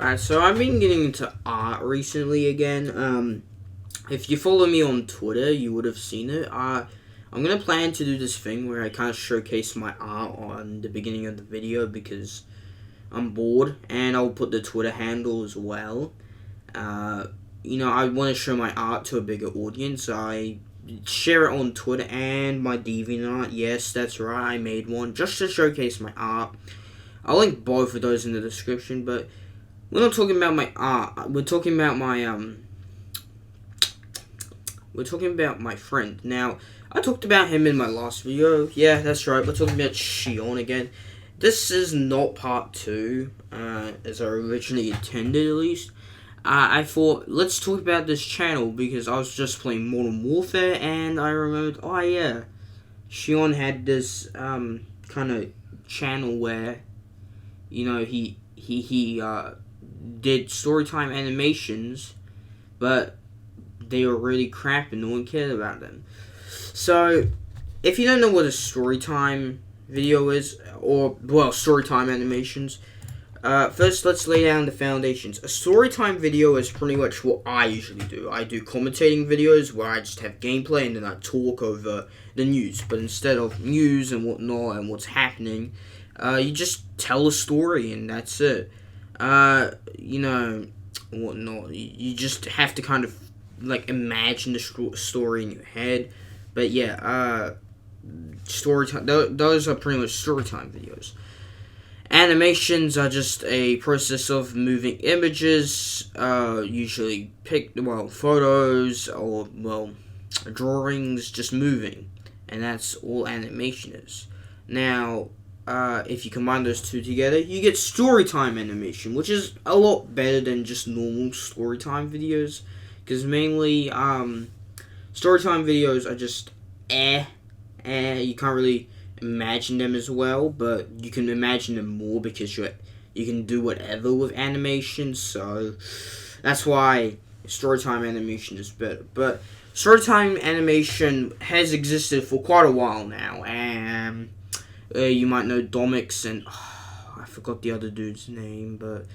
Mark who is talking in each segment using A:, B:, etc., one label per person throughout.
A: Alright, so I've been getting into art recently again. If you follow me on Twitter, you would have seen it. I'm gonna plan to do this thing where I kind of showcase my art on the beginning of the video because I'm bored, and I'll put the Twitter handle as well. Uh, I want to show my art to a bigger audience. I share it on Twitter and my DeviantArt. Yes, that's right, I made one just to showcase my art. I'll link both of those in the description, but we're not talking about my art. We're talking about my friend. Now, I talked about him in my last video. Yeah, that's right. We're talking about Shion again. This is not part 2, as I originally intended, at least. I thought, let's talk about this channel, because I was just playing Modern Warfare, and I remembered, oh yeah, Shion had this, kind of channel where, he did Storytime animations, but they were really crap and no one cared about them. So, if you don't know what a Storytime video is, Storytime animations, first let's lay down the foundations. A Storytime video is pretty much what I usually do. I do commentating videos where I just have gameplay and then I talk over the news. But instead of news and whatnot and what's happening, you just tell a story and that's it. Whatnot. You just have to kind of imagine the story in your head. But yeah, Storytime. Those are pretty much Storytime videos. Animations are just a process of moving images, usually photos or drawings, just moving, and that's all animation is. Now, if you combine those two together, you get Storytime animation, which is a lot better than just normal Storytime videos, because mainly Storytime videos are just you can't really imagine them as well, but you can imagine them more because you can do whatever with animation, so that's why Storytime animation is better. But Storytime animation has existed for quite a while now, and you might know Domix and I forgot the other dude's name, but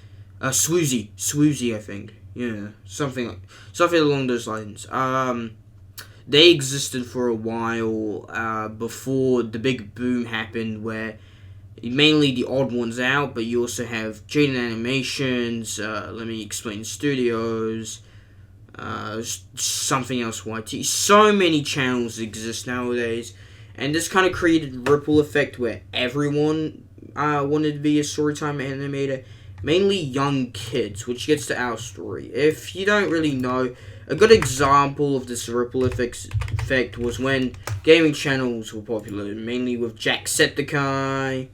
A: Swoozy, I think. Yeah, something along those lines. They existed for a while before the big boom happened, where mainly the odd ones out, but you also have Jaden Animations, Let Me Explain Studios, something else YT. So many channels exist nowadays, and this kind of created a ripple effect where everyone wanted to be a Storytime animator, mainly young kids, which gets to our story. If you don't really know, a good example of this ripple effect was when gaming channels were popular, mainly with Jacksepticeye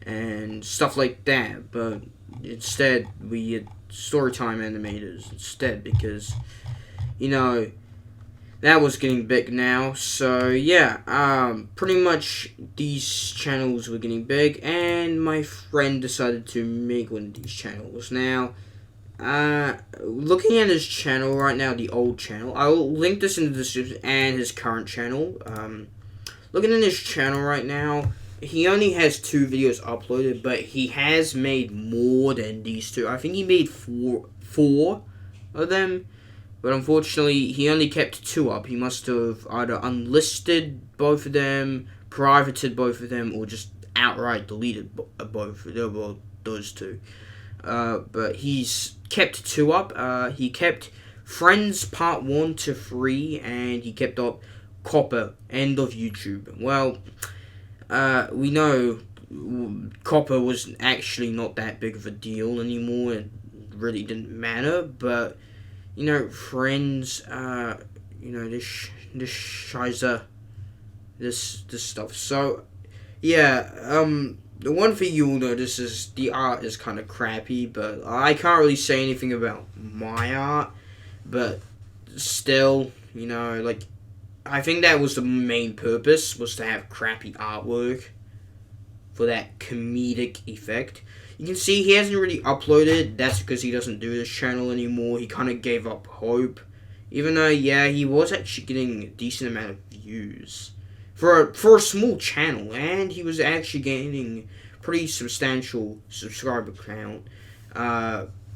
A: and stuff like that, but instead we had Storytime animators instead, because, that was getting big now. So yeah, pretty much these channels were getting big, and my friend decided to make one of these channels. Now, looking at his channel right now, the old channel, I'll link this in the description, and his current channel. Looking at his channel right now, he only has 2 videos uploaded, but he has made more than these 2. I think he made four of them, but unfortunately, he only kept 2 up. He must have either unlisted both of them, privated both of them, or just outright deleted both of those 2. But he's kept 2 up. He kept Friends Part 1 to 3, and he kept up Copper, End of YouTube. Well, we know Copper was actually not that big of a deal anymore. It really didn't matter, but, Friends, this Shiza, this stuff. So, yeah, the one thing you will notice is the art is kind of crappy, but I can't really say anything about my art, but still, I think that was the main purpose, was to have crappy artwork for that comedic effect. You can see he hasn't really uploaded. That's because he doesn't do this channel anymore. He kind of gave up hope, even though, yeah, he was actually getting a decent amount of views for a small channel, and he was actually gaining pretty substantial subscriber count.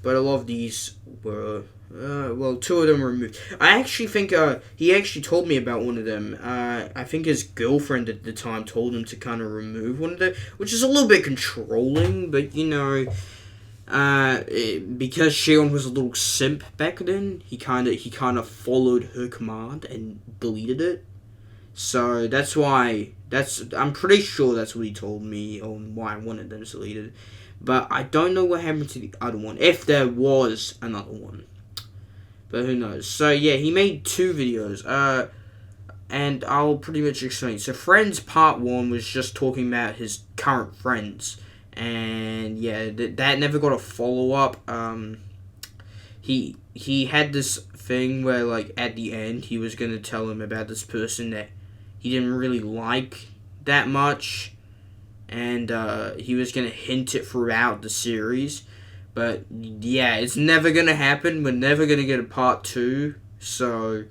A: but a lot of these were. Well, two of them were removed. I actually think he actually told me about one of them. I think his girlfriend at the time told him to kind of remove one of them, which is a little bit controlling, but because Shion was a little simp back then, he kind of followed her command and deleted it. So that's why I'm pretty sure that's what he told me on why I wanted them deleted. But I don't know what happened to the other one, if there was another one. But who knows? So yeah, he made two videos. And I'll pretty much explain. So Friends Part 1 was just talking about his current friends. And yeah, that never got a follow-up. He had this thing where, like, at the end, he was going to tell him about this person that he didn't really like that much. And he was going to hint it throughout the series. But yeah, it's never going to happen. We're never going to get a part 2. So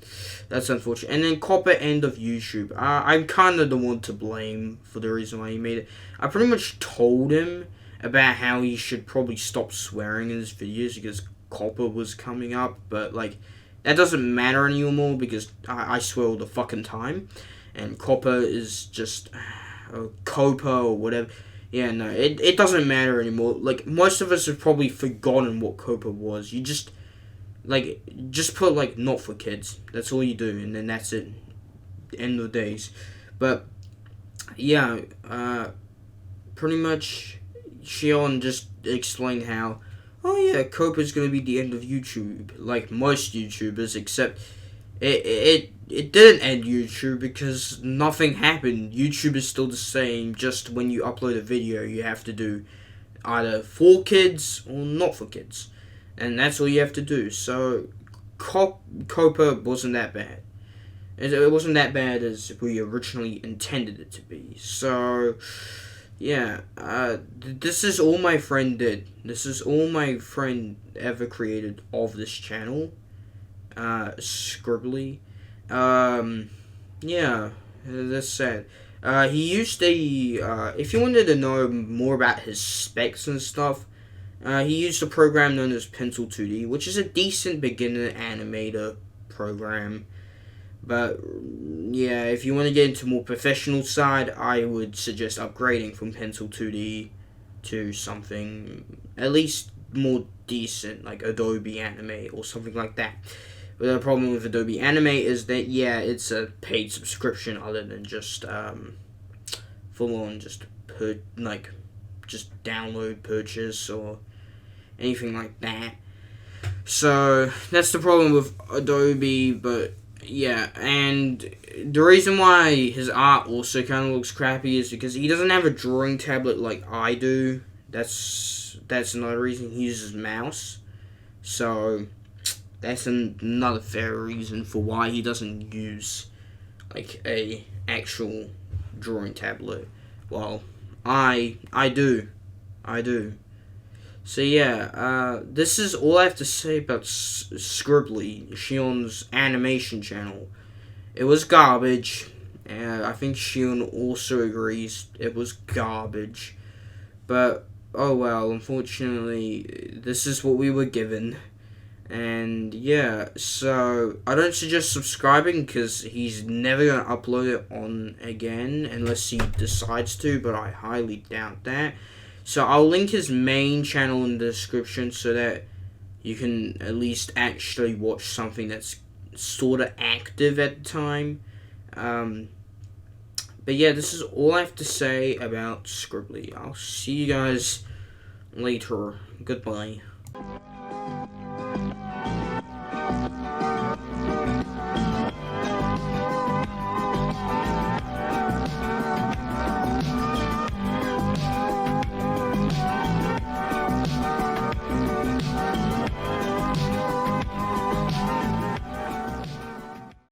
A: that's unfortunate. And then Copper end of YouTube. I'm kind of the one to blame for the reason why he made it. I pretty much told him about how he should probably stop swearing in his videos because Copper was coming up. But, like, that doesn't matter anymore because I swear all the fucking time. And Copper is just... Copa or whatever. Yeah, no, it doesn't matter anymore. Like, most of us have probably forgotten what Copa was. You just put, like, not for kids. That's all you do, and then that's it. End of days. But, yeah, pretty much, Shion just explained how, oh yeah, Copa's gonna be the end of YouTube. Like most YouTubers, except it didn't end YouTube because nothing happened. YouTube is still the same, just when you upload a video, you have to do either for kids or not for kids. And that's all you have to do. So, Copa wasn't that bad. It wasn't that bad as we originally intended it to be. So, yeah. This is all my friend did. This is all my friend ever created of this channel. Scribbly. Yeah, that's sad. He used if you wanted to know more about his specs and stuff, he used a program known as Pencil 2D, which is a decent beginner animator program. But, yeah, if you want to get into more professional side, I would suggest upgrading from Pencil 2D to something at least more decent, like Adobe Anime or something like that. But the problem with Adobe Anime is that, yeah, it's a paid subscription other than just full-on just download, purchase, or anything like that. So, that's the problem with Adobe, but, yeah, and the reason why his art also kind of looks crappy is because he doesn't have a drawing tablet like I do. That's another reason. He uses mouse. So, that's another fair reason for why he doesn't use, like, a actual drawing tablet. Well, I do. So yeah, this is all I have to say about Scribbly, Shion's animation channel. It was garbage. I think Shion also agrees it was garbage. But, oh well, unfortunately, this is what we were given. And yeah, so I don't suggest subscribing because he's never going to upload it on again unless he decides to, but I highly doubt that. So I'll link his main channel in the description so that you can at least actually watch something that's sort of active at the time. But yeah, this is all I have to say about Scribbly. I'll see you guys later. Goodbye.